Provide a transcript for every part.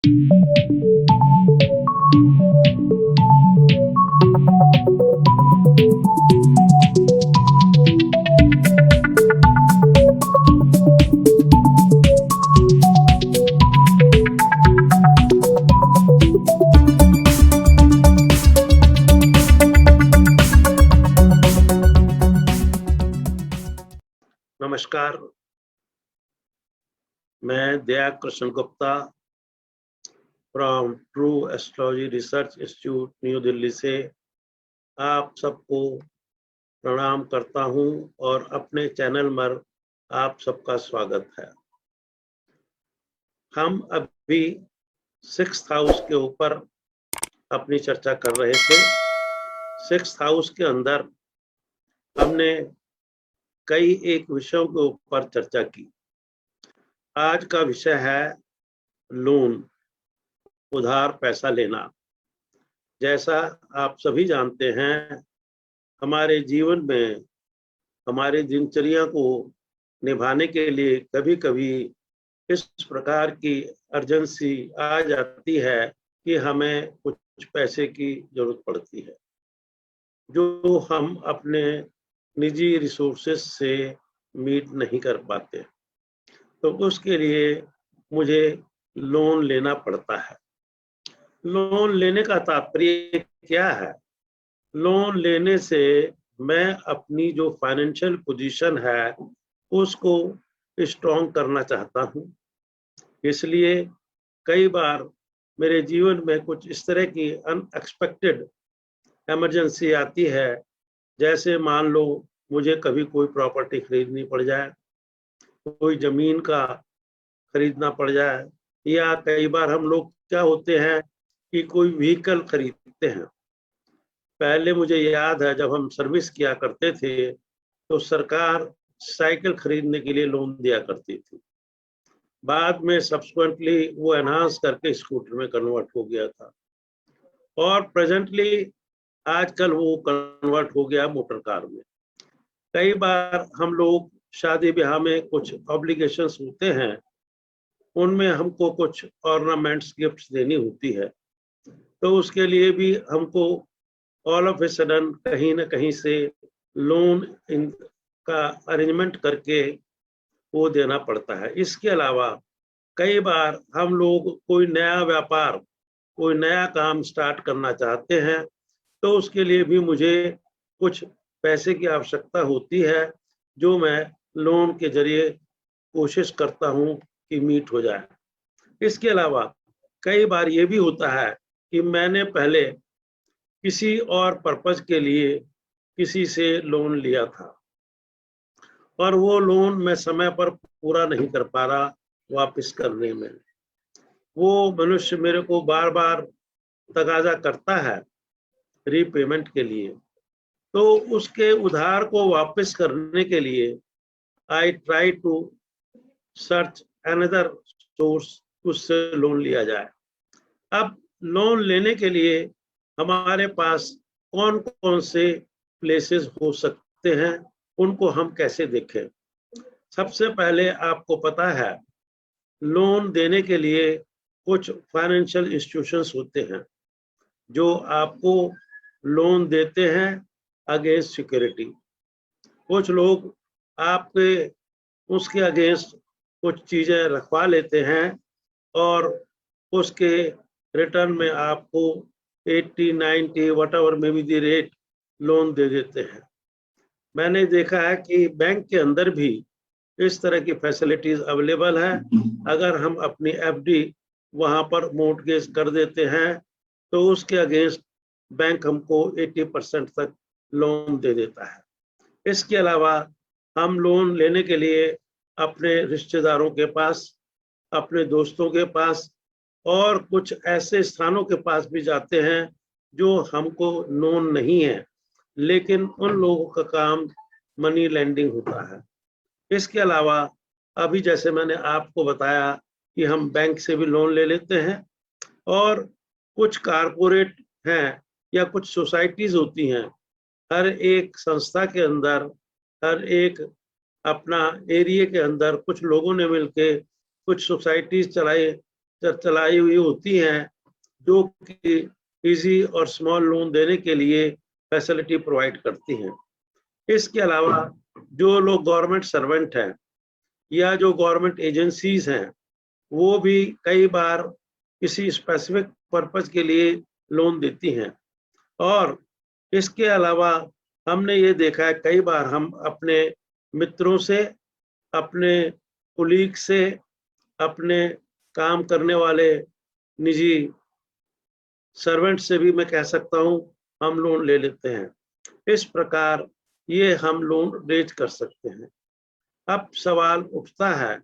नमस्कार, मैं Daya Krishna Gupta from true astrology research institute New Delhi से आप सबको प्रणाम करता हूं और अपने चैनल पर आप सबका स्वागत है। हम अभी 6th हाउस के ऊपर अपनी चर्चा कर रहे थे। 6th हाउस के अंदर हमने कई एक विषयों के ऊपर चर्चा की। आज का विषय है लोन, उधार पैसा लेना। जैसा आप सभी जानते हैं, हमारे जीवन में हमारे दिनचर्या को निभाने के लिए कभी कभी इस प्रकार की अर्जेंसी आ जाती है कि हमें कुछ पैसे की जरूरत पड़ती है, जो हम अपने निजी रिसोर्सेस से मीट नहीं कर पाते। तो उसके लिए मुझे लोन लेना पड़ता है। लोन लेने का तात्पर्य क्या है? लोन लेने से मैं अपनी जो फाइनेंशियल पोजीशन है उसको स्ट्रॉन्ग करना चाहता हूँ। इसलिए कई बार मेरे जीवन में कुछ इस तरह की अनएक्सपेक्टेड इमरजेंसी आती है, जैसे मान लो मुझे कभी कोई प्रॉपर्टी खरीदनी पड़ जाए, कोई जमीन का खरीदना पड़ जाए, या कई बार हम लोग क्या होते हैं कि कोई व्हीकल खरीदते हैं। पहले मुझे याद है जब हम सर्विस किया करते थे तो सरकार साइकिल खरीदने के लिए लोन दिया करती थी। बाद में सब्सिक्वेंटली वो एनहांस करके स्कूटर में कन्वर्ट हो गया था और प्रेजेंटली आजकल वो कन्वर्ट हो गया मोटर कार में। कई बार हम लोग शादी ब्याह में कुछ ऑब्लिगेशंस होते हैं, उनमें हमको कुछ ऑर्नामेंट्स गिफ्ट्स देनी होती है, तो उसके लिए भी हमको ऑल ऑफ ए सडन कहीं ना कहीं से लोन का अरेंजमेंट करके वो देना पड़ता है। इसके अलावा कई बार हम लोग कोई नया व्यापार, कोई नया काम स्टार्ट करना चाहते हैं, तो उसके लिए भी मुझे कुछ पैसे की आवश्यकता होती है, जो मैं लोन के जरिए कोशिश करता हूँ कि मीट हो जाए। इसके अलावा कई बार ये भी होता है कि मैंने पहले किसी और पर्पज के लिए किसी से लोन लिया था और वो लोन मैं समय पर पूरा नहीं कर पा रहा वापस करने में। वो मनुष्य मेरे को बार बार तगाजा करता है रीपेमेंट के लिए, तो उसके उधार को वापस करने के लिए I try to search another source, उससे लोन लिया जाए। अब लोन लेने के लिए हमारे पास कौन कौन से प्लेसेस हो सकते हैं, उनको हम कैसे देखें? सबसे पहले आपको पता है, लोन देने के लिए कुछ फाइनेंशियल इंस्टीट्यूशंस होते हैं जो आपको लोन देते हैं अगेंस्ट सिक्योरिटी। कुछ लोग आपके उसके अगेंस्ट कुछ चीजें रखवा लेते हैं और उसके रिटर्न में आपको 80, 90 whatever may be the rate loan दे देते हैं। मैंने देखा है कि बैंक के अंदर भी इस तरह की फैसिलिटीज अवेलेबल है। अगर हम अपनी एफडी वहां पर मोर्टगेज कर देते हैं तो उसके अगेंस्ट बैंक हमको 80% तक लोन दे देता है। इसके अलावा हम लोन लेने के लिए अपने रिश्तेदारों के पास, अपने दोस्तों के पास और कुछ ऐसे स्थानों के पास भी जाते हैं जो हमको नोन नहीं है, लेकिन उन लोगों का काम मनी लेंडिंग होता है। इसके अलावा अभी जैसे मैंने आपको बताया कि हम बैंक से भी लोन ले लेते हैं, और कुछ कारपोरेट हैं या कुछ सोसाइटीज होती हैं। हर एक संस्था के अंदर, हर एक अपना एरिया के अंदर कुछ लोगों ने मिलके कुछ सोसाइटीज चलाई चलाई हुई होती हैं जो कि इजी और स्मॉल लोन देने के लिए फैसिलिटी प्रोवाइड करती हैं। इसके अलावा जो लोग गवर्नमेंट सर्वेंट हैं या जो गवर्नमेंट एजेंसीज हैं वो भी कई बार किसी स्पेसिफिक पर्पज के लिए लोन देती हैं। और इसके अलावा हमने ये देखा है कई बार हम अपने मित्रों से, अपने कुलीग से, अपने काम करने वाले निजी सर्वेंट से भी मैं कह सकता हूँ हम लोन ले लेते हैं। इस प्रकार ये हम लोन रेज कर सकते हैं। अब सवाल उठता है,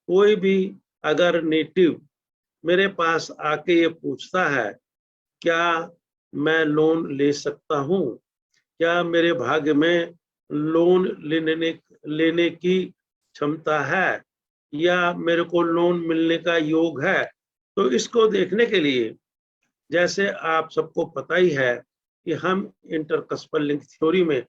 कोई भी अगर नेटिव मेरे पास आके ये पूछता है क्या मैं लोन ले सकता हूँ, क्या मेरे भाग्य में लोन लेने की क्षमता है या मेरे को लोन मिलने का योग है, तो इसको देखने के लिए जैसे आप सबको पता ही है कि हम इंटरकस्पल लिंक थ्योरी में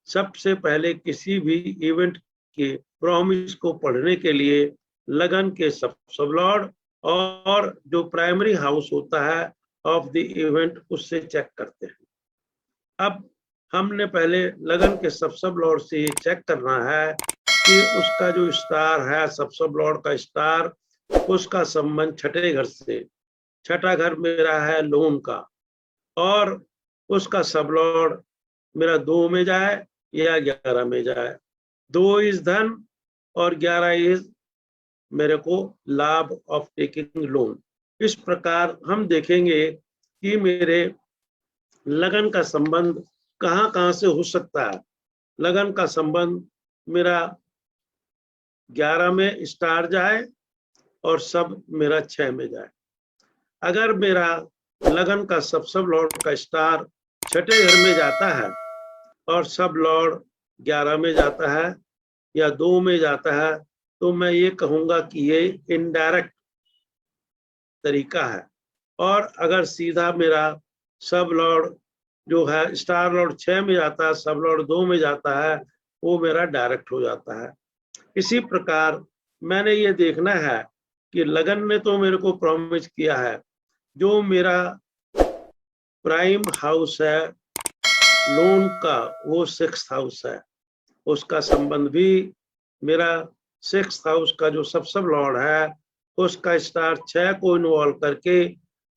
सबसे पहले किसी भी इवेंट के प्रॉमिस को पढ़ने के लिए लगन के सबलॉर्ड और जो प्राइमरी हाउस होता है ऑफ द इवेंट उससे चेक करते हैं। अब हमने पहले लगन के सबलॉर्ड से ये चेक करना है कि उसका जो स्टार है, सबलॉर्ड का स्टार, उसका संबंध छठे घर से, छठा घर मेरा है लोन का, और उसका सबलॉर्ड मेरा 2 में जाए या 11 में जाए। 2 इज धन और 11 इज मेरे को लाभ ऑफ टेकिंग लोन। इस प्रकार हम देखेंगे कि मेरे लगन का संबंध कहाँ कहाँ से हो सकता है। लगन का संबंध मेरा 11 में स्टार जाए और सब मेरा 6 में जाए। अगर मेरा लगन का सब लॉर्ड का स्टार छठे घर में जाता है और सब लॉर्ड 11 में जाता है या 2 में जाता है, तो मैं ये कहूंगा कि ये इनडायरेक्ट तरीका है। और अगर सीधा मेरा सब लॉर्ड जो है स्टार लॉर्ड 6 में जाता है, सब लॉर्ड 2 में जाता है, वो मेरा डायरेक्ट हो जाता है। इसी प्रकार मैंने ये देखना है कि लगन ने तो मेरे को प्रॉमिस किया है, जो मेरा प्राइम हाउस है लोन का वो 6th हाउस है, उसका संबंध भी मेरा 6th हाउस का जो सब लॉर्ड है उसका स्टार 6 को इन्वॉल्व करके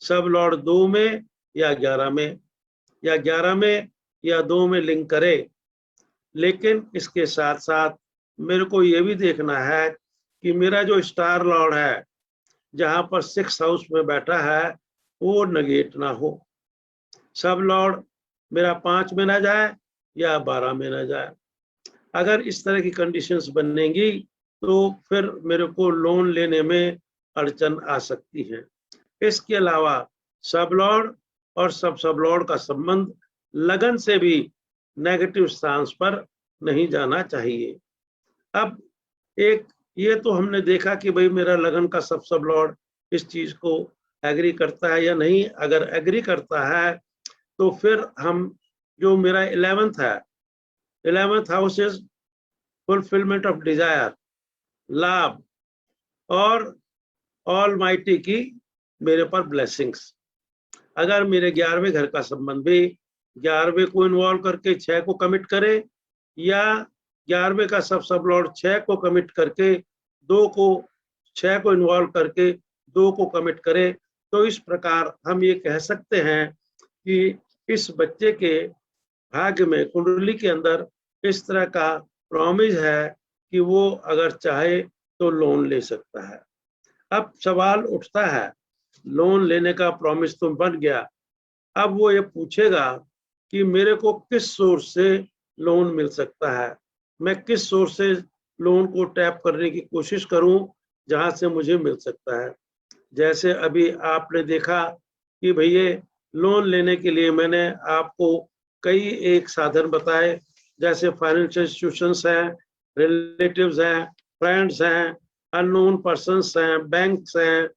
सब लॉर्ड 2 में या 11 में या 11 में या 2 में लिंक करे। लेकिन इसके साथ साथ मेरे को ये भी देखना है कि मेरा जो स्टार लॉर्ड है जहां पर 6th हाउस में बैठा है वो नेगेट ना हो, सब लॉर्ड मेरा 5 में ना जाए या 12 में ना जाए। अगर इस तरह की कंडीशंस बनेंगी तो फिर मेरे को लोन लेने में अड़चन आ सकती है। इसके अलावा सब लॉर्ड और सब लॉर्ड का संबंध लगन से भी नेगेटिव स्थान पर नहीं जाना चाहिए। अब एक ये तो हमने देखा कि भाई मेरा लगन का सब लॉर्ड इस चीज को एग्री करता है या नहीं। अगर एग्री करता है तो फिर हम जो मेरा 11th है, 11th house is fulfilment of desire, लाभ और ऑलमाइटी की मेरे पर ब्लेसिंग्स। अगर मेरे 11वें घर का संबंध भी 11वें को इन्वॉल्व करके 6 को कमिट करे या 11वें का सब लॉर्ड 6 को कमिट करके 2 को 6 को इन्वॉल्व करके 2 को कमिट करे, तो इस प्रकार हम ये कह सकते हैं कि इस बच्चे के भाग्य में कुंडली के अंदर इस तरह का प्रॉमिस है कि वो अगर चाहे तो लोन ले सकता है। अब सवाल उठता है, लोन लेने का प्रॉमिस तो बन गया, अब वो ये पूछेगा कि मेरे को किस सोर्स से लोन मिल सकता है, मैं किस सोर्स से लोन को टैप करने की कोशिश करूं जहां से मुझे मिल सकता है। जैसे अभी आपने देखा कि भैया लोन लेने के लिए मैंने आपको कई एक साधन बताए, जैसे फाइनेंशियल इंस्टीट्यूशंस हैं, रिलेटिव्स हैं, फ्रेंड्स हैं, अननोन पर्सन्स हैं, बैंक्स हैं,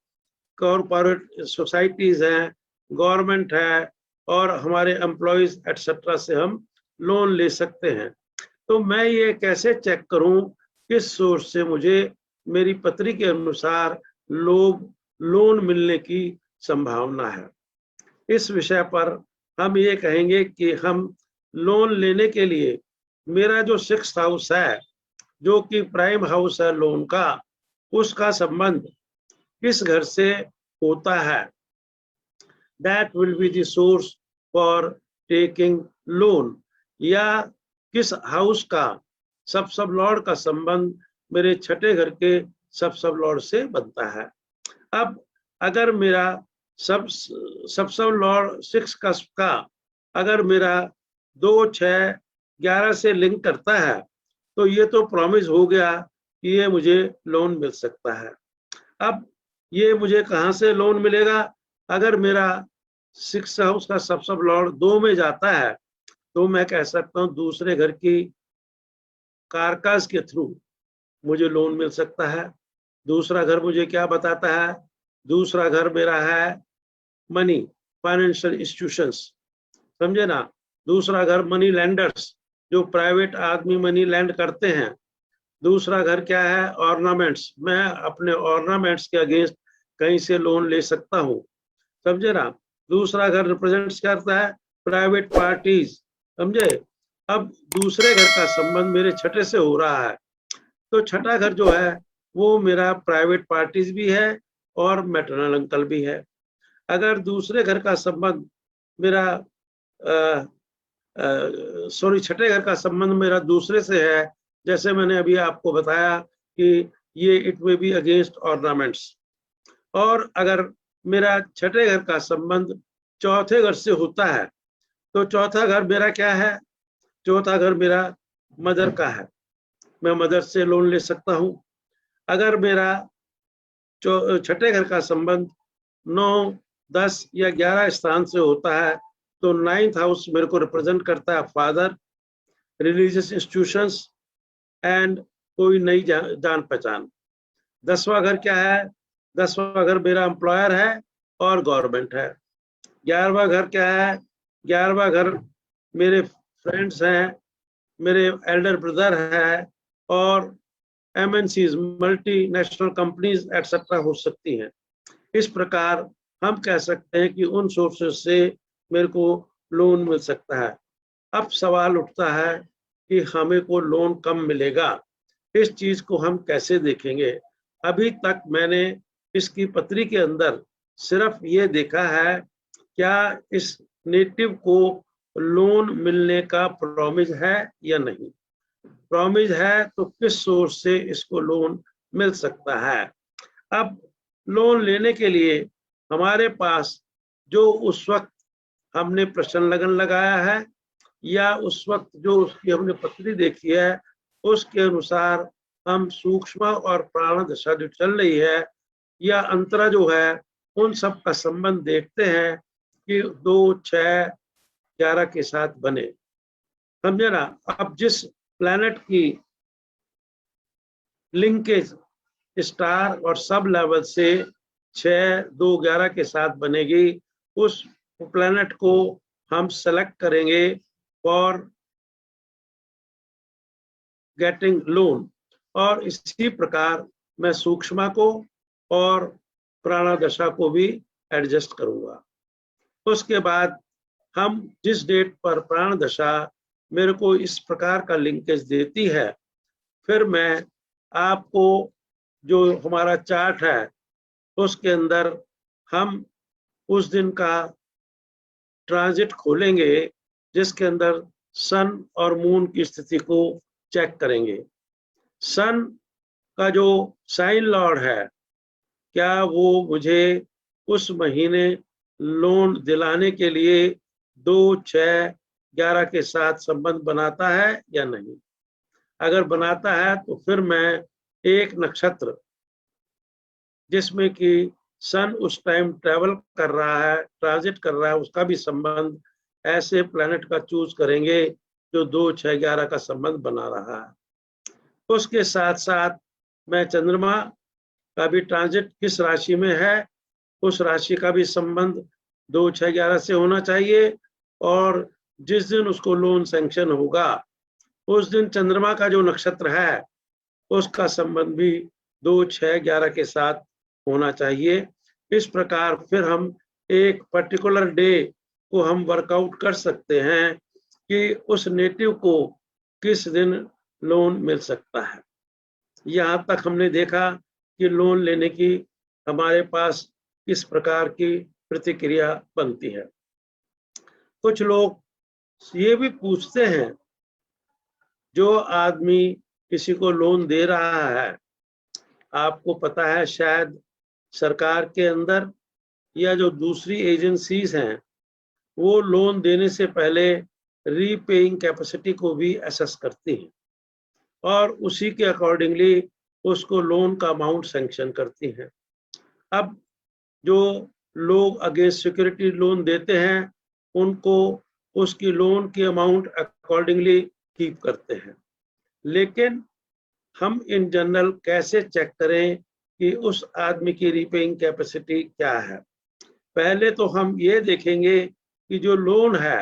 कॉर्पोरेट सोसाइटीज हैं, गवर्नमेंट है और हमारे एम्प्लॉयज एटसेट्रा से हम लोन ले सकते हैं। तो मैं ये कैसे चेक करूं किस सोर्स से मुझे मेरी पत्री के अनुसार लोन मिलने की संभावना है। इस विषय पर हम ये कहेंगे कि हम लोन लेने के लिए मेरा जो 6th हाउस है, जो कि प्राइम हाउस है लोन का, उसका संबंध किस घर से होता है, that will be the source for taking loan, या किस हाउस का सब लॉर्ड का संबंध मेरे छठे घर के सब लॉर्ड से बनता है। अब अगर मेरा सब लॉर्ड 6 का अगर मेरा 2, 6, 11 से लिंक करता है, तो ये तो प्रॉमिस हो गया कि ये मुझे लोन मिल सकता है। अब ये मुझे कहाँ से लोन मिलेगा? अगर मेरा 6 हाउस का सब लॉर्ड 2 में जाता है, तो मैं कह सकता हूँ दूसरे घर की कारकास के थ्रू मुझे लोन मिल सकता है। दूसरा घर मुझे क्या बताता है? दूसरा घर मेरा है मनी, फाइनेंशियल इंस्टीट्यूशंस, समझे ना। दूसरा घर मनी लैंडर्स, जो प्राइवेट आदमी मनी लैंड करते हैं। दूसरा घर क्या है? ऑर्नामेंट्स, मैं अपने ऑर्नामेंट्स के अगेंस्ट कहीं से लोन ले सकता हूँ, समझे ना। दूसरा घर रिप्रेजेंट्स करता है प्राइवेट पार्टीज, समझे। अब दूसरे घर का संबंध मेरे छठे से हो रहा है, तो छठा घर जो है वो मेरा प्राइवेट पार्टीज भी है और मैटरनल अंकल भी है। अगर दूसरे घर का संबंध मेरा छठे घर का संबंध मेरा दूसरे से है, जैसे मैंने अभी आपको बताया कि ये इट में बी अगेंस्ट ऑर्नामेंट्स। और अगर मेरा छठे घर का संबंध चौथे घर से होता है, तो चौथा घर मेरा क्या है? चौथा घर मेरा मदर का है, मैं मदर से लोन ले सकता हूँ। अगर मेरा छठे घर का संबंध 9, 10 या 11 स्थान से होता है, तो 9th हाउस मेरे को रिप्रेजेंट करता है फादर, रिलीजियस इंस्टीट्यूशंस एंड कोई नई जान पहचान। 10वां घर क्या है? 10वां घर मेरा एम्प्लॉयर है और गवर्नमेंट है। 11वां घर क्या है? 11वां घर मेरे फ्रेंड्स हैं, मेरे एल्डर ब्रदर है, और MNCs, मल्टीनेशनल कंपनीज एक्सेट्रा हो सकती हैं। इस प्रकार हम कह सकते हैं कि उन सोर्सेज से मेरे को लोन मिल सकता है। अब सवाल उठता है कि हमें को लोन कम मिलेगा, इस चीज को हम कैसे देखेंगे? अभी तक मैंने इसकी पत्री के अंदर सिर्फ ये देखा है, क्या इस नेटिव को लोन मिलने का प्रॉमिस है या नहीं। प्रॉमिस है तो किस सोर्स से इसको लोन मिल सकता है। अब लोन लेने के लिए हमारे पास जो उस वक्त हमने प्रश्न लगन लगाया है, या उस वक्त जो उसकी हमने पत्री देखी है, उसके अनुसार हम सूक्ष्म और प्राण दशा जो चल रही है, या अंतरा जो है, उन सब का संबंध देखते हैं कि 2, 6, 11 के साथ बने, समझे ना। अब जिस प्लैनेट की लिंकेज स्टार और सब लेवल से 6, 2, 11 के साथ बनेगी, उस प्लैनेट को हम सेलेक्ट करेंगे फॉर गेटिंग लोन। और इसी प्रकार मैं सूक्ष्म को और प्राणादशा को भी एडजस्ट करूंगा। उसके बाद हम जिस डेट पर प्राणदशा मेरे को इस प्रकार का लिंकेज देती है, फिर मैं आपको जो हमारा चार्ट है उसके अंदर हम उस दिन का ट्रांजिट खोलेंगे, जिसके अंदर सन और मून की स्थिति को चेक करेंगे। सन का जो साइन लॉर्ड है, क्या वो मुझे उस महीने लोन दिलाने के लिए 2, 6, 11 के साथ संबंध बनाता है या नहीं। अगर बनाता है तो फिर मैं एक नक्षत्र जिसमें कि सन उस टाइम ट्रेवल कर रहा है, ट्रांजिट कर रहा है, उसका भी संबंध ऐसे प्लैनेट का चूज करेंगे जो 2, 6, 11 का संबंध बना रहा है। उसके साथ साथ मैं चंद्रमा का भी ट्रांजिट किस राशि में है, उस राशि का भी संबंध 2, 6, 11 से होना चाहिए। और जिस दिन उसको लोन सैंक्शन होगा, उस दिन चंद्रमा का जो नक्षत्र है उसका संबंध भी 2, 6, 11 के साथ होना चाहिए। इस प्रकार फिर हम एक पर्टिकुलर डे को हम वर्कआउट कर सकते हैं कि उस नेटिव को किस दिन लोन मिल सकता है। यहाँ तक हमने देखा कि लोन लेने की हमारे पास किस प्रकार की प्रतिक्रिया बनती है। कुछ लोग ये भी पूछते हैं, जो आदमी किसी को लोन दे रहा है, आपको पता है शायद सरकार के अंदर या जो दूसरी एजेंसीज हैं, वो लोन देने से पहले रीपेइंग कैपेसिटी को भी असेस करती हैं और उसी के अकॉर्डिंगली उसको लोन का अमाउंट सैंक्शन करती हैं। अब जो लोग अगेंस्ट सिक्योरिटी लोन देते हैं, उनको उसकी लोन की अमाउंट अकॉर्डिंगली कीप करते हैं। लेकिन हम इन जनरल कैसे चेक करें कि उस आदमी की रीपेइंग कैपेसिटी क्या है? पहले तो हम ये देखेंगे कि जो लोन है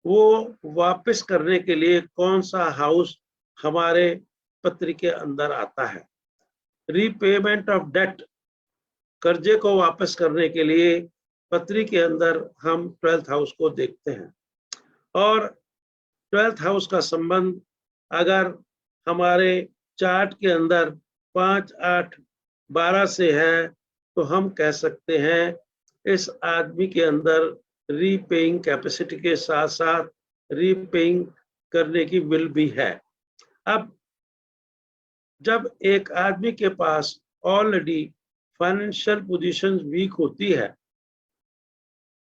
वो वापस करने के लिए कौन सा हाउस हमारे पत्र के अंदर आता है। रीपेमेंट ऑफ डेट, कर्जे को वापस करने के लिए पत्री के अंदर हम 12th हाउस को देखते हैं और 12th हाउस का संबंध अगर हमारे चार्ट के अंदर 5, 8, 12 से है तो हम कह सकते हैं इस आदमी के अंदर रीपेइंग कैपेसिटी के साथ साथ रीपेइंग करने की विल भी है। अब जब एक आदमी के पास ऑलरेडी फाइनेंशियल पोजीशन वीक होती है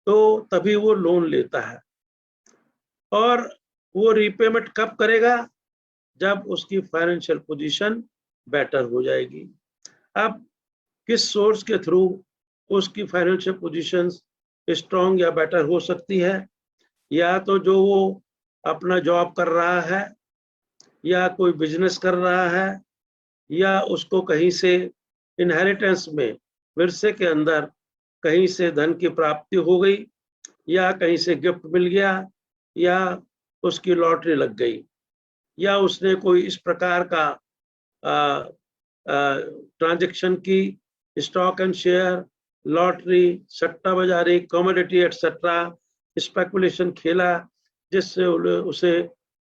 तो तभी वो लोन लेता है और वो रीपेमेंट कब करेगा? जब उसकी फाइनेंशियल पोजीशन बेटर हो जाएगी। अब किस सोर्स के थ्रू उसकी फाइनेंशियल पोजीशन स्ट्रॉन्ग या बेटर हो सकती है? या तो जो वो अपना जॉब कर रहा है या कोई बिजनेस कर रहा है या उसको कहीं से इनहेरिटेंस में विरसे के अंदर कहीं से धन की प्राप्ति हो गई या कहीं से गिफ्ट मिल गया या उसकी लॉटरी लग गई या उसने कोई इस प्रकार का ट्रांजैक्शन की, स्टॉक एंड शेयर, लॉटरी, सट्टा बाजारी, कमोडिटी एटसेट्रा, स्पेकुलेशन खेला जिससे उसे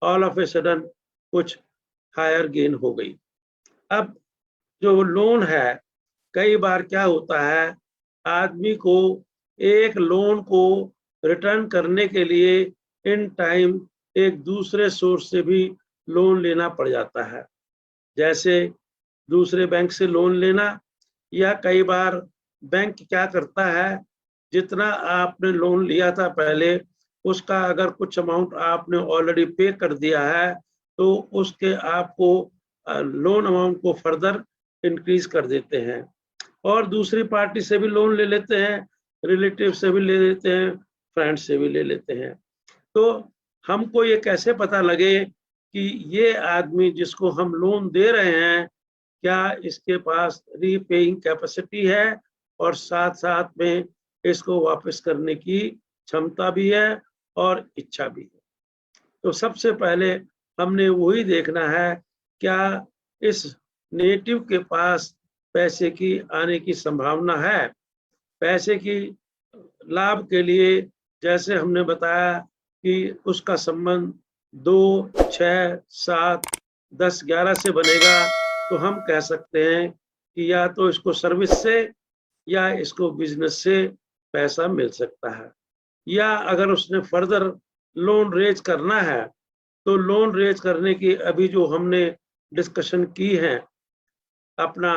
ऑल ऑफ ए सडन कुछ हायर गेन हो गई। अब जो लोन है, कई बार क्या होता है, आदमी को एक लोन को रिटर्न करने के लिए इन टाइम एक दूसरे सोर्स से भी लोन लेना पड़ जाता है, जैसे दूसरे बैंक से लोन लेना, या कई बार बैंक क्या करता है, जितना आपने लोन लिया था पहले उसका अगर कुछ अमाउंट आपने ऑलरेडी पे कर दिया है तो उसके आपको लोन अमाउंट को फर्दर इंक्रीज कर देते हैं और दूसरी पार्टी से भी लोन ले लेते हैं, रिलेटिव से भी ले लेते हैं, फ्रेंड से भी ले लेते हैं। तो हमको ये कैसे पता लगे कि ये आदमी जिसको हम लोन दे रहे हैं क्या इसके पास रीपेइंग कैपेसिटी है और साथ साथ में इसको वापस करने की क्षमता भी है और इच्छा भी है। तो सबसे पहले हमने वही देखना है, क्या इस नेटिव के पास पैसे की आने की संभावना है। पैसे की लाभ के लिए जैसे हमने बताया कि उसका संबंध 2, 6, 7, 10, 11 से बनेगा, तो हम कह सकते हैं कि या तो इसको सर्विस से या इसको बिजनेस से पैसा मिल सकता है, या अगर उसने फर्दर लोन रेज करना है तो लोन रेज करने की अभी जो हमने डिस्कशन की है अपना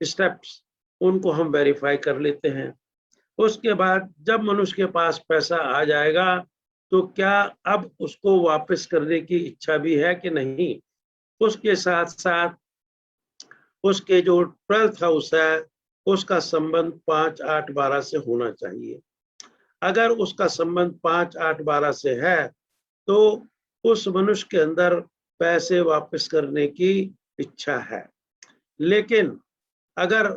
स्टेप्स, उनको हम वेरीफाई कर लेते हैं। उसके बाद जब मनुष्य के पास पैसा आ जाएगा तो क्या अब उसको वापस करने की इच्छा भी है कि नहीं, उसके साथ साथ उसके जो 12th हाउस है उसका संबंध 5, 8, 12 से होना चाहिए। अगर उसका संबंध 5, 8, 12 से है तो उस मनुष्य के अंदर पैसे वापस करने की इच्छा है। लेकिन अगर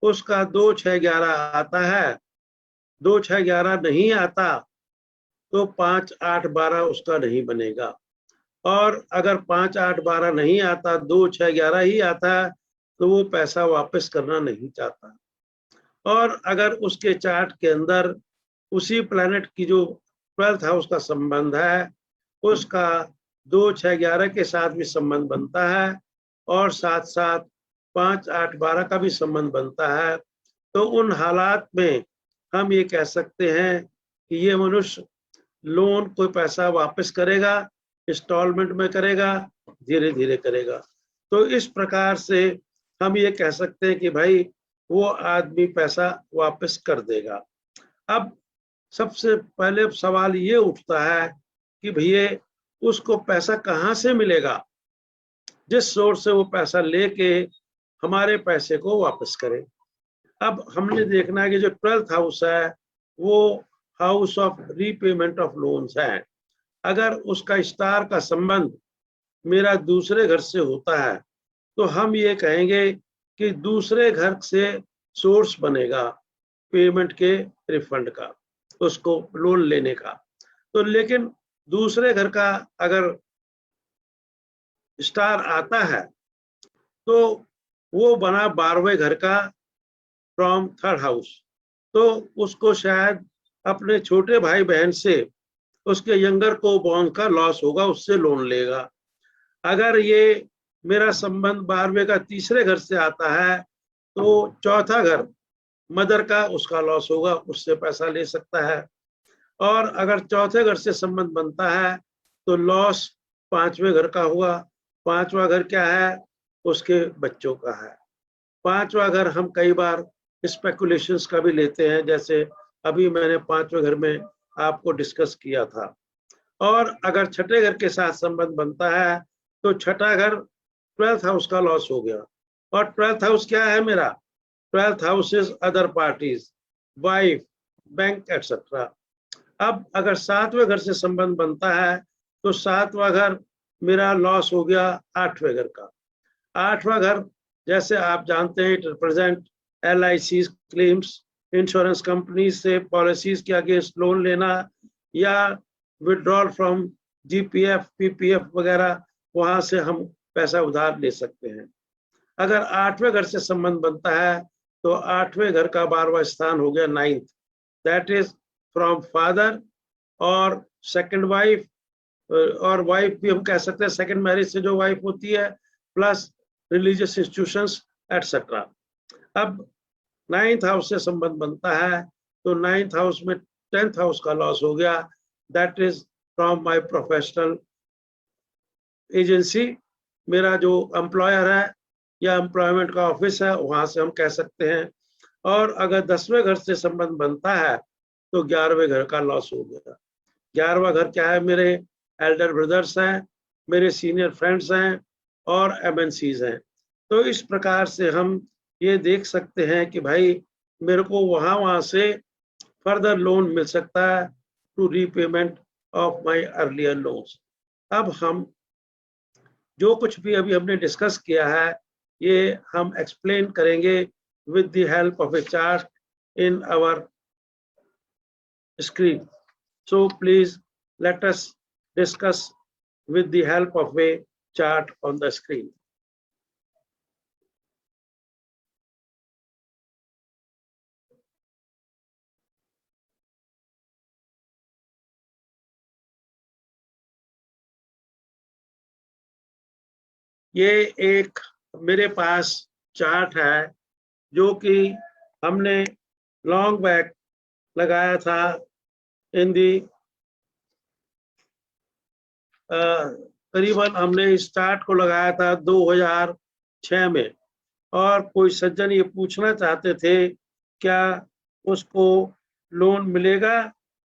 उसका 2, 6, 11 आता है, 2, 6, 11 नहीं आता तो 5, 8, 12 उसका नहीं बनेगा, और अगर 5, 8, 12 नहीं आता, 2, 6, 11 ही आता है तो वो पैसा वापस करना नहीं चाहता। और अगर उसके चार्ट के अंदर उसी प्लैनेट की जो 12th हाउस का संबंध है उसका 2, 6, 11 के साथ भी संबंध बनता है और साथ साथ 5, 8, 12 का भी संबंध बनता है, तो उन हालात में हम ये कह सकते हैं कि ये मनुष्य लोन कोई पैसा वापस करेगा, इंस्टॉलमेंट में करेगा, धीरे धीरे करेगा। तो इस प्रकार से हम ये कह सकते हैं कि भाई वो आदमी पैसा वापस कर देगा। अब सबसे पहले सवाल ये उठता है कि भैया उसको पैसा कहाँ से मिलेगा, जिस सोर्स से वो पैसा लेके हमारे पैसे को वापस करे। अब हमने देखना है कि जो 12th हाउस है वो house of repayment of loans है। अगर उसका स्टार का संबंध मेरा दूसरे घर से होता है तो हम ये कहेंगे कि दूसरे घर से सोर्स बनेगा पेमेंट के रिफंड का, उसको लोन लेने का। तो लेकिन दूसरे घर का अगर स्टार आता है तो वो बना 12वें घर का फ्रॉम 3rd हाउस, तो उसको शायद अपने छोटे भाई बहन से उसके यंगर को बॉन्ड का लॉस होगा, उससे लोन लेगा। अगर ये मेरा संबंध 12वें का तीसरे घर से आता है तो चौथा घर मदर का उसका लॉस होगा, उससे पैसा ले सकता है। और अगर चौथे घर से संबंध बनता है तो लॉस 5वें घर का होगा। 5वां घर क्या है, उसके बच्चों का है। 5वां घर हम कई बार स्पेकुलेशंस का भी लेते हैं, जैसे अभी मैंने 5वें घर में आपको डिस्कस किया था। और अगर छठे घर के साथ संबंध बनता है तो छठा घर 12th हाउस का लॉस हो गया। और 12th हाउस क्या है मेरा, 12th house is other parties, wife, bank etcetera. अब अगर 7वें घर से संबंध बनता है तो 7वां घर मेरा लॉस हो गया 8वें घर का। 8वां घर जैसे आप जानते हैं it represent LIC claims, insurance company से पॉलिसीज के अगेंस्ट लोन लेना या विड्रॉल फ्रॉम GPF, PPF वगैरह, वहां से हम पैसा उधार ले सकते हैं। अगर 8वें घर से संबंध बनता है तो 8वें घर का 12वां स्थान हो गया 9th, that is from father और सेकंड वाइफ, और वाइफ भी हम कह सकते हैं सेकंड मैरिज से जो वाइफ होती है, प्लस रिलीजियस इंस्टीट्यूशंस एटसेट्रा। अब 9th हाउस से संबंध बनता है तो 9th हाउस में 10th हाउस का लॉस हो गया, that is from my professional agency, मेरा जो एम्प्लॉयर है या एम्प्लॉयमेंट का ऑफिस है वहां से हम कह सकते हैं। और अगर 10वें घर से संबंध बनता है तो 11वें घर का लॉस हो गया। 11वां घर क्या है, मेरे एल्डर ब्रदर्स हैं, मेरे सीनियर फ्रेंड्स हैं और MNCs हैं। तो इस प्रकार से हम ये देख सकते हैं कि भाई मेरे को वहां से फर्दर लोन मिल सकता है to repayment of my earlier loans. अब हम जो कुछ भी अभी हमने डिस्कस किया है ये हम एक्सप्लेन करेंगे with the help of a chart in our screen. So please let us discuss with the help of a chart on the screen. ये एक मेरे पास चार्ट है जो कि हमने लॉन्ग बैक लगाया था इन दी करीबन हमने इस चार्ट को लगाया था 2006 में। और कोई सज्जन ये पूछना चाहते थे क्या उसको लोन मिलेगा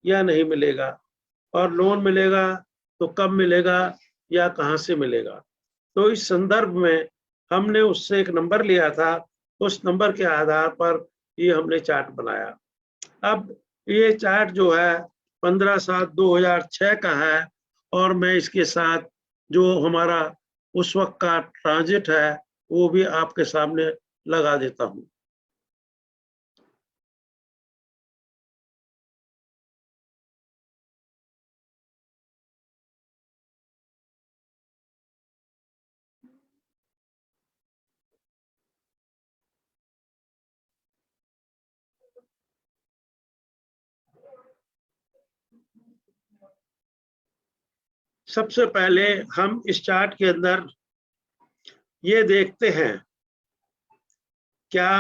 या नहीं मिलेगा, और लोन मिलेगा तो कब मिलेगा या कहाँ से मिलेगा। तो इस संदर्भ में हमने उससे एक नंबर लिया था, उस नंबर के आधार पर ये हमने चार्ट बनाया। अब ये चार्ट जो है 15/7/2006 का है और मैं इसके साथ जो हमारा उस वक्त का ट्रांजिट है वो भी आपके सामने लगा देता हूँ। सबसे पहले हम इस चार्ट के अंदर ये देखते हैं क्या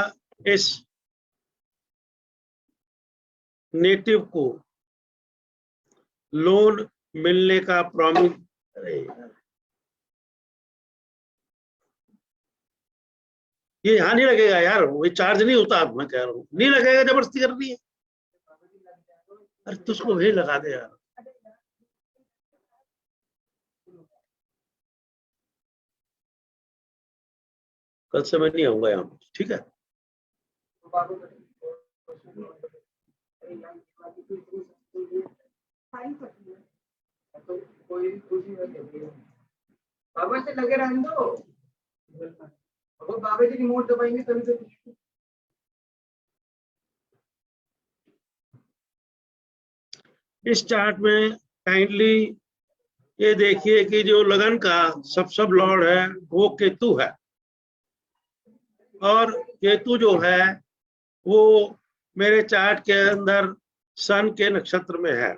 इस नेटिव को लोन मिलने का प्रॉमिस, ये यहाँ नहीं लगेगा यार, वो चार्ज नहीं होता, मैं कह रहा हूँ नहीं लगेगा, जबरदस्ती करनी है। अरे तुझको वही लगा दे यार, कल से मैं नहीं आऊंगा यहाँ पर, ठीक है। बाबा से लगे रहने दो, बाबा जी रिमोट दबाएंगे तभी तो। इस चार्ट में काइंडली ये देखिए कि जो लगन का सब लॉर्ड है वो केतु है, और केतु जो है वो मेरे चार्ट के अंदर सन के नक्षत्र में है,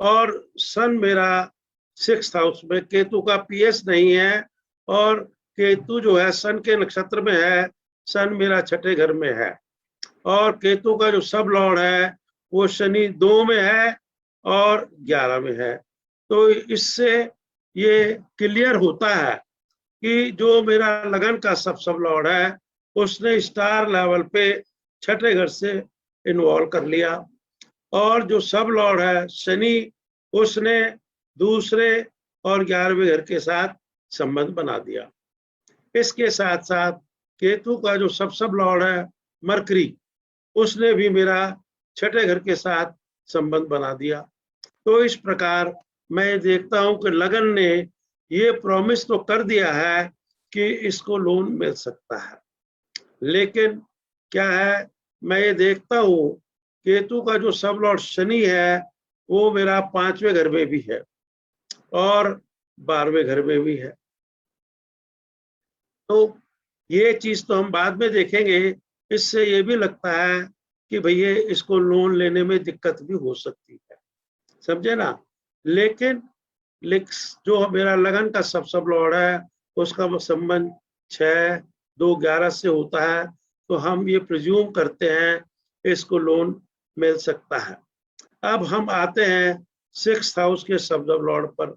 और सन मेरा 6th हाउस में, केतु का पीएस नहीं है, और केतु जो है सन के नक्षत्र में है, सन मेरा 6ठे घर में है, और केतु का जो सब लॉर्ड है वो शनि 2 में है और 11 में है। तो इससे ये क्लियर होता है कि जो मेरा लगन का सब लॉर्ड है उसने स्टार लेवल पे 6ठे घर से इन्वॉल्व कर लिया, और जो सब लॉर्ड है शनि उसने दूसरे और 11वें घर के साथ संबंध बना दिया। इसके साथ साथ केतु का जो सब लॉर्ड है मरकरी, उसने भी मेरा 6ठे घर के साथ संबंध बना दिया। तो इस प्रकार मैं देखता हूं कि लगन ने ये प्रॉमिस तो कर दिया है कि इसको लोन मिल सकता है, लेकिन क्या है, मैं ये देखता हूं केतु का जो सब लॉर्ड शनि है वो मेरा 5वें घर में भी है और 12वें घर में भी है। तो ये चीज तो हम बाद में देखेंगे। इससे ये भी लगता है कि भैया इसको लोन लेने में दिक्कत भी हो सकती है, समझे ना। लेकिन जो मेरा लगन का सब लॉर्ड है उसका संबंध 6, 2, 11 से होता है, तो हम ये प्रिज्यूम करते हैं इसको लोन मिल सकता है। अब हम आते हैं 6th हाउस के सब लॉर्ड पर।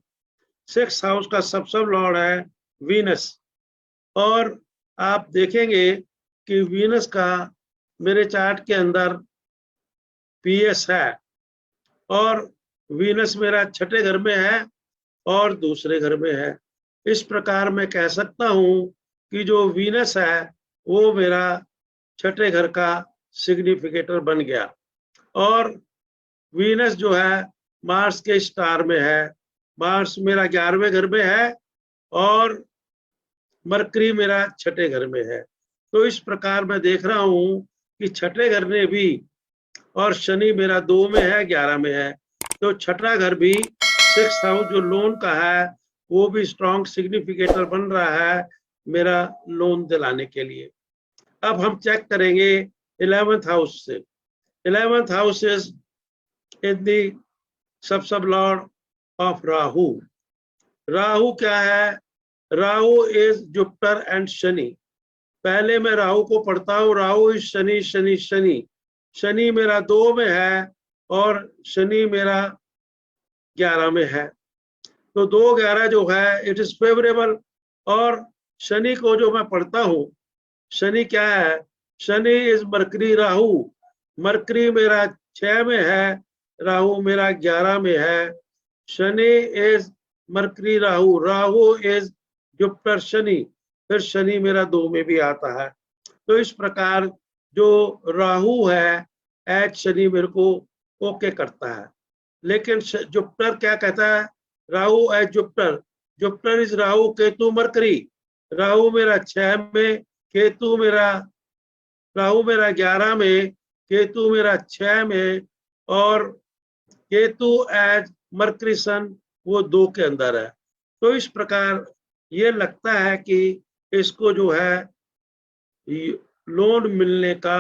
6th हाउस का सब लॉर्ड है वीनस, और आप देखेंगे कि वीनस का मेरे चार्ट के अंदर पीएस है, और वीनस मेरा 6ठे घर में है और दूसरे घर में है। इस प्रकार मैं कह सकता हूं कि जो वीनस है वो मेरा 6ठे घर का सिग्निफिकेटर बन गया, और वीनस जो है मार्स के स्टार में है, मार्स मेरा 11वें घर में है और मरकरी मेरा 6ठे घर में है। तो इस प्रकार मैं देख रहा हूं कि 6ठे घर ने भी, और शनि मेरा 2 में है 11 में है, तो 6ठा घर भी 6th हाउस जो लोन का है वो भी स्ट्रॉन्ग सिग्निफिकेटर बन रहा है मेरा लोन दिलाने के लिए। अब हम चेक करेंगे 11th हाउस से। 11th हाउस इज इन दी सब लॉर्ड ऑफ राहु। राहु क्या है, Rahu is Jupiter and Shani. पहले मैं राहु को पढ़ता हूँ, राहु इज शनि शनि शनि। शनि मेरा 2 में है और शनि मेरा 11 में है, तो 2, 11 जो है इट इज फेवरेबल। और शनि को जो मैं पढ़ता हूँ, शनि क्या है, Shani is mercury Rahu. Mercury मेरा 6 में है, राहु मेरा 11 में है। Shani is mercury Rahu, Rahu is Jupiter Shani, फिर शनि मेरा 2 में भी आता है। तो इस प्रकार जो राहु है एच शनि मेरे को ओके करता है। लेकिन जुपिटर क्या कहता है, Rahu H Jupiter, Jupiter is Rahu Ketu mercury. Rahu मेरा 6 में, केतु मेरा, राहु मेरा 11 में, केतु मेरा 6 में, और केतु एज मरकरी सन वो 2 के अंदर है। तो इस प्रकार ये लगता है कि इसको जो है लोन मिलने का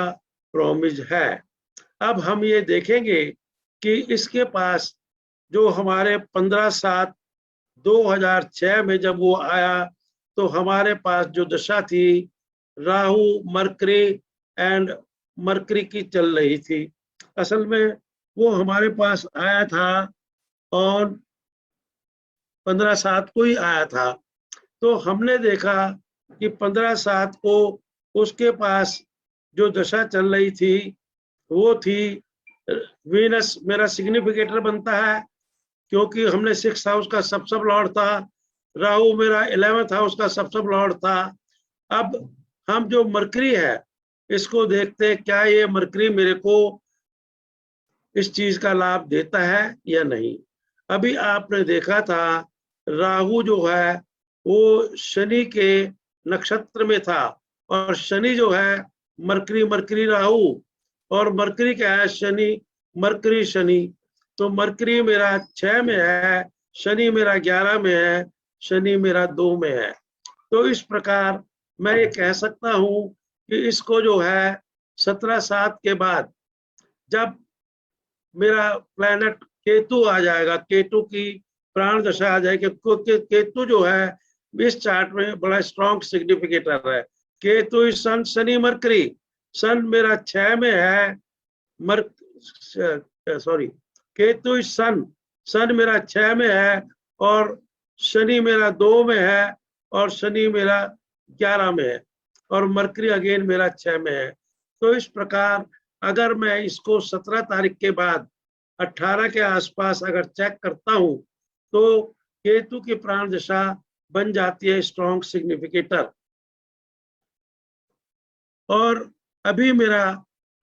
प्रॉमिस है। अब हम ये देखेंगे कि इसके पास जो हमारे 15/7 2006 में जब वो आया तो हमारे पास जो दशा थी राहु मरकरी एंड मरकरी की चल रही थी। असल में वो हमारे पास आया था और 15/7 को ही आया था। तो हमने देखा कि 15/7 को उसके पास जो दशा चल रही थी वो थी वीनस मेरा सिग्निफिकेटर बनता है क्योंकि हमने 6th हाउस का सब लॉर्ड था, राहु मेरा 11th हाउस का सब लॉर्ड था। अब हम जो मरकरी है इसको देखते हैं क्या ये मरकरी मेरे को इस चीज का लाभ देता है या नहीं। अभी आपने देखा था राहु जो है वो शनि के नक्षत्र में था और शनि जो है मरकरी मरकरी राहु और मरकरी क्या है शनि मरकरी शनि। तो मरकरी मेरा 6 में है, शनि मेरा 11 में है, शनि मेरा 2 में है। तो इस प्रकार मैं ये कह सकता हूं कि इसको जो है 17/7 के बाद जब मेरा प्लैनेट केतु आ जाएगा, केतु की प्राण दशा आ जाएगी। केतु जो है इस चार्ट में बड़ा स्ट्रॉन्ग सिग्निफिकेटर है। केतु सन शनि मरकरी, सन मेरा 6 में है, सॉरी केतु सन, सन मेरा 6 में है और शनि मेरा 2 में है और शनि मेरा 11 में है और मरकरी अगेन मेरा 6 में है। तो इस प्रकार अगर मैं इसको 17 तारीख के बाद 18 के आसपास अगर चेक करता हूं तो केतु की प्राण दशा बन जाती है स्ट्रॉन्ग सिग्निफिकेटर। और अभी मेरा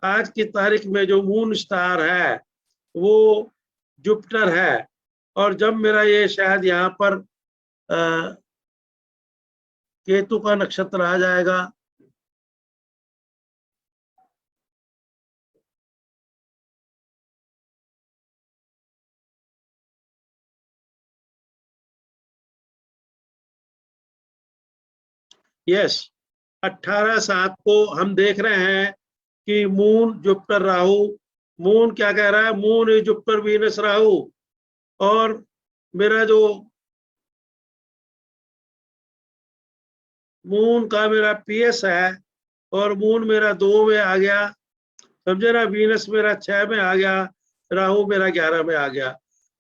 आज की तारीख में जो मून स्टार है वो जुपिटर है और जब मेरा ये शायद यहाँ पर केतु का नक्षत्र आ जाएगा, यस 18/7 को हम देख रहे हैं कि मून जुपिटर राहु, मून क्या कह रहा है, मून जुपिटर वीनस राहु और मेरा जो मून का मेरा पीएस है और मून मेरा 2 में आ गया, समझे ना, वीनस मेरा 6 में आ गया, राहु मेरा 11 में आ गया।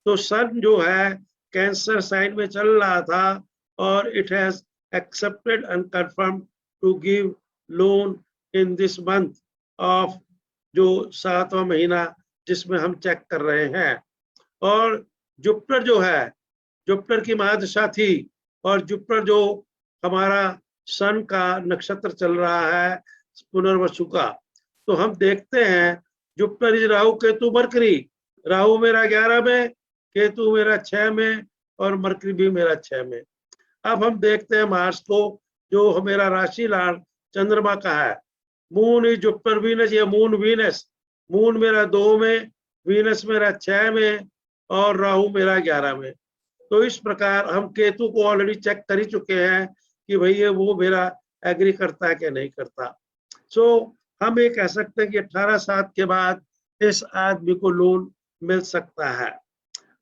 तो सन जो है कैंसर साइन में चल रहा था और it has accepted and confirm to give loan in this month of जो 7वां महीना जिसमें हम चेक कर रहे हैं। और जुपिटर जो है, जुपिटर की महादशा थी और जुपिटर जो हमारा सन का नक्षत्र चल रहा है पुनर्वसु का। तो हम देखते हैं Jupiter is Rahu Ketu mercury, Rahu मेरा 11 में, केतु मेरा 6 में और मरकरी भी मेरा 6 में। अब हम देखते हैं मार्च को जो मेरा राशि लाल चंद्रमा का है, मून इज जुपिटर वीनस, या मून वीनस, मून मेरा 2 में, वीनस मेरा 6 में और राहु मेरा 11 में। तो इस प्रकार हम केतु को ऑलरेडी चेक कर ही चुके हैं कि भाई ये वो मेरा एग्री करता है कि नहीं करता। सो हम ये कह सकते हैं कि 18/7 के बाद इस आदमी को लोन मिल सकता है।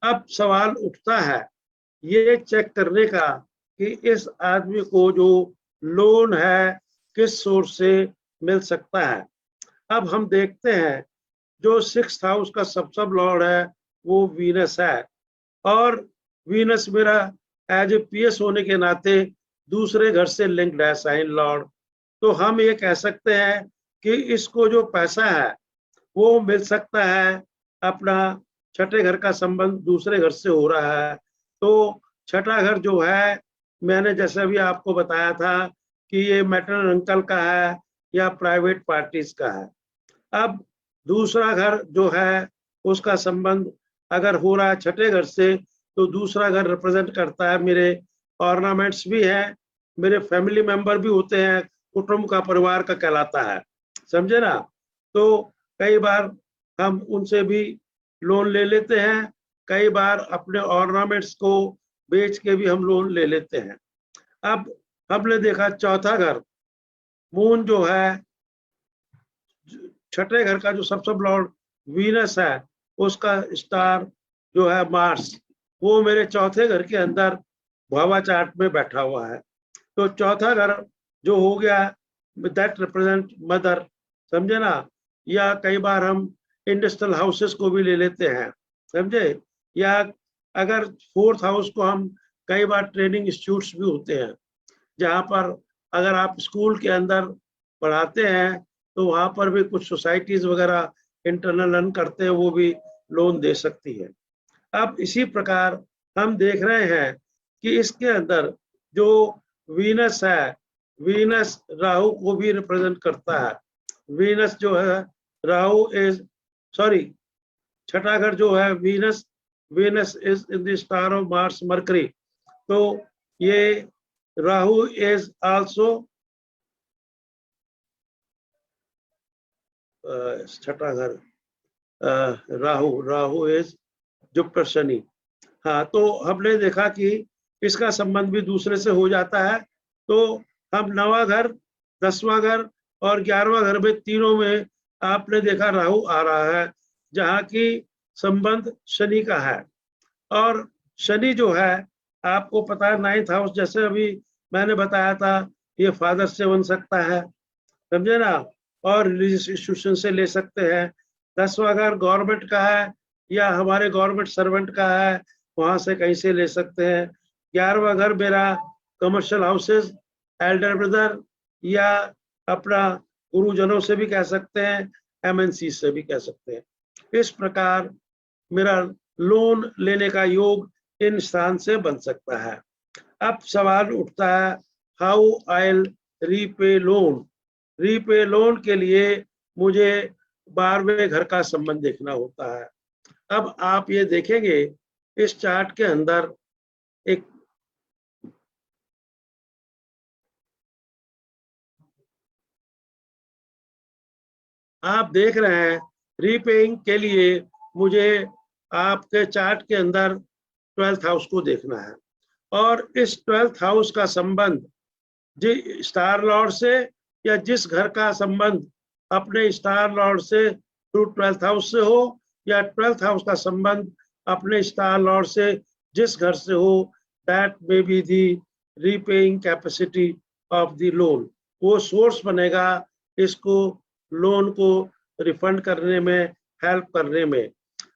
अब सवाल उठता है ये चेक करने का कि इस आदमी को जो लोन है किस सोर्स से मिल सकता है। अब हम देखते हैं जो 6th हाउस का सब लॉर्ड है वो वीनस है और वीनस मेरा एज ए पीएस होने के नाते दूसरे घर से लिंक्ड है साइन लॉर्ड। तो हम ये कह सकते हैं कि इसको जो पैसा है वो मिल सकता है, अपना छठे घर का संबंध दूसरे घर से हो रहा है। तो छठा घर जो है मैंने जैसे अभी आपको बताया था कि ये मैटरनल अंकल का है या प्राइवेट पार्टीज का है। अब दूसरा घर जो है उसका संबंध अगर हो रहा है छठे घर से तो दूसरा घर रिप्रेजेंट करता है मेरे ऑर्नामेंट्स भी है, मेरे फैमिली मेंबर भी होते हैं, कुटुंब का परिवार का कहलाता है, समझे ना। तो कई बार हम उनसे भी लोन ले लेते हैं, कई बार अपने ऑर्नामेंट्स को बेच के भी हम लोन ले लेते हैं। अब हमने देखा चौथा घर मून जो है छठे घर का जो सब लॉर्ड वीनस है उसका स्टार जो है मार्स, वो मेरे चौथे घर के अंदर भावा चार्ट में बैठा हुआ है। तो चौथा घर जो हो गया दैट रिप्रेजेंट मदर, समझे ना। या कई बार हम इंडस्ट्रियल हाउसेस को भी ले लेते हैं, समझे। या अगर फोर्थ हाउस को हम कई बार ट्रेनिंग इंस्टीट्यूट्स भी होते हैं, जहाँ पर अगर आप स्कूल के अंदर पढ़ाते हैं तो वहाँ पर भी कुछ सोसाइटीज वगैरह इंटरनल रन करते हैं, वो भी लोन दे सकती है। अब इसी प्रकार हम देख रहे हैं कि इसके अंदर जो वीनस है, वीनस राहु को भी रिप्रेजेंट करता है। वीनस जो है राहु इज सॉरी छठा घर जो है Venus, Venus is in the star of Mars mercury. तो ये राहु इज आल्सो छठा घर, राहु इज जुपिटर शनि। हाँ, तो हमने देखा कि इसका संबंध भी दूसरे से हो जाता है। तो हम 9वां घर, 10वां घर और 11वां घर में तीनों में आपने देखा राहु आ रहा है, जहाँ की संबंध शनि का है। और शनि जो है आपको पता है 9th हाउस, जैसे अभी मैंने बताया था, ये फादर से बन सकता है, समझे ना, और रिलीजियस इंस्टीट्यूशन से ले सकते हैं। 10वां घर गवर्नमेंट का है या हमारे गवर्नमेंट सर्वेंट का है, वहां से कहीं से ले सकते हैं। 11वां घर मेरा कमर्शियल हाउसेस, एल्डर ब्रदर या अपना गुरुजनों से भी कह सकते हैं, एमएनसी से भी कह सकते हैं। इस प्रकार मेरा लोन लेने का योग इन स्थान से बन सकता है। अब सवाल उठता है, how I repay loan. Repay loan के लिए मुझे 12वें घर का संबंध देखना होता है। अब आप ये देखेंगे इस चार्ट के अंदर एक आप देख रहे हैं रीपेइंग के लिए मुझे आपके चार्ट के अंदर 12th हाउस को देखना है। और इस 12th हाउस का संबंध स्टार लॉर्ड से या जिस घर का संबंध अपने स्टार लॉर्ड से थ्रू 12th हाउस से हो, या 12th हाउस का संबंध अपने स्टार लॉर्ड से जिस घर से हो, that may be the repaying capacity of the loan. वो सोर्स बनेगा इसको लोन को रिफंड करने में, हेल्प करने में।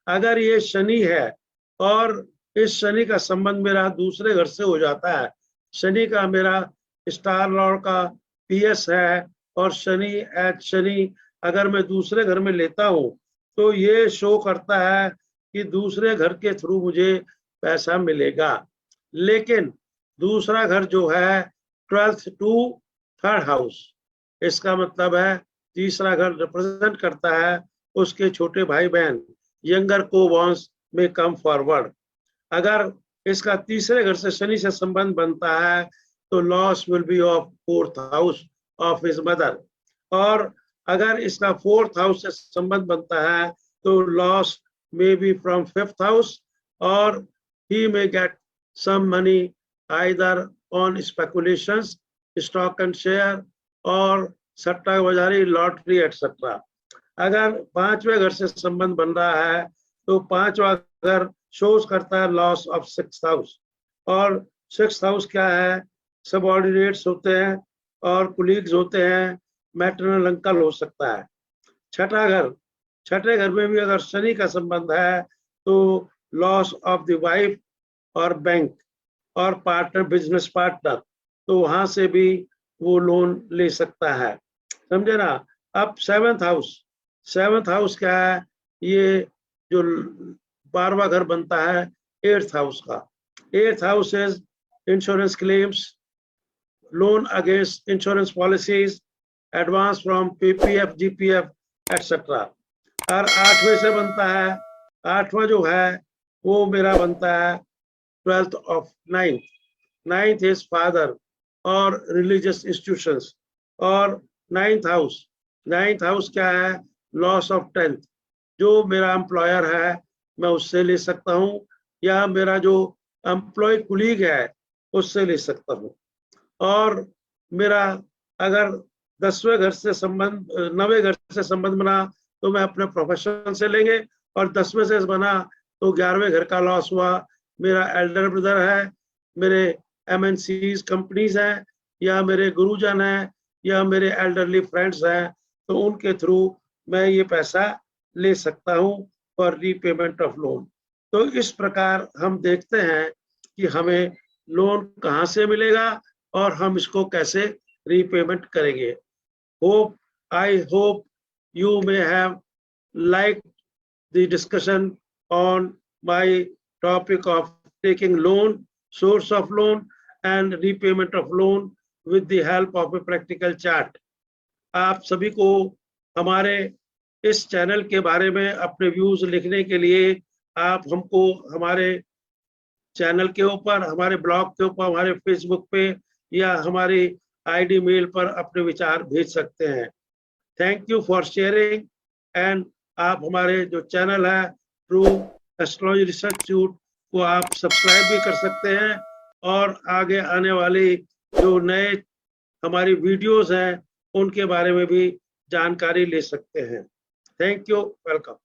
अगर ये शनि है और इस शनि का संबंध मेरा दूसरे घर से हो जाता है, शनि का मेरा स्टार लॉर्ड का पीएस है और शनि एच शनि अगर मैं दूसरे घर में लेता हूं, तो ये शो करता है कि दूसरे घर के थ्रू मुझे पैसा मिलेगा। लेकिन दूसरा घर जो है 12th to 3rd हाउस, इसका मतलब है तीसरा घर रिप्रेजेंट करता है उसके छोटे भाई बहन, यंगर को वंश में कम फॉरवर्ड। अगर इसका तीसरे घर से शनि से संबंध बनता है तो loss will be of 4th house of his mother. और अगर इसका 4th हाउस से संबंध बनता है तो loss may be from 5th house, और he may get some money either on speculations, stock and share और सट्टा बाजारी, लॉटरी एटसेट्रा। अगर 5वें घर से संबंध बन रहा है तो 5वां घर शोज करता है लॉस ऑफ 6th हाउस। और 6th हाउस क्या है, सबऑर्डिनेट्स होते हैं और कुलीग्स होते हैं, मैटरनल अंकल हो सकता है। छठा घर, छठे घर में भी अगर शनि का संबंध है तो लॉस ऑफ द वाइफ और बैंक और पार्टनर, बिजनेस पार्टनर, तो वहां से भी वो लोन ले सकता है, समझे ना। अब 7th हाउस, 7th हाउस क्या है, ये जो 12वां घर बनता है 8th हाउस का। 8th house is insurance claims, loan against insurance policies, advance from PPF, GPF etcetera. और 8वें से बनता है, 8वां जो है वो मेरा बनता है 12th of 9th। 9th is father और रिलीजियस इंस्टीट्यूशंस। और 9th हाउस, 9th हाउस क्या है, लॉस ऑफ 10th। जो मेरा एम्प्लॉयर है मैं उससे ले सकता हूँ, या मेरा जो एम्प्लॉय कुलीग है उससे ले सकता हूँ। और मेरा अगर 10वें घर से संबंध, 9वें घर से संबंध बना तो मैं अपने प्रोफेशन से लेंगे, और 10वें से बना तो 11वें घर का लॉस हुआ, मेरा एल्डर ब्रदर है, मेरे MNCs कंपनीज हैं, या मेरे गुरुजन हैं, या मेरे एल्डरली फ्रेंड्स हैं, तो उनके थ्रू मैं ये पैसा ले सकता हूँ फॉर रीपेमेंट ऑफ लोन। तो इस प्रकार हम देखते हैं कि हमें लोन कहाँ से मिलेगा और हम इसको कैसे रीपेमेंट करेंगे। I hope you may have liked the discussion on my topic of taking loan, source of loan and repayment of loan with the help of a practical chart. आप सभी को हमारे इस चैनल के बारे में अपने व्यूज लिखने के लिए आप हमको हमारे चैनल के ऊपर, हमारे ब्लॉग के ऊपर, हमारे फेसबुक पे या हमारी ID मेल पर अपने विचार भेज सकते हैं। Thank you for sharing and आप हमारे जो चैनल है ट्रू एस्ट्रोलॉजी रिसर्च इंस्टीट्यूट को आप सब्सक्राइब भी कर सकते हैं और आगे आने वाली जो नए हमारी वीडियोस हैं उनके बारे में भी जानकारी ले सकते हैं। Thank you, welcome.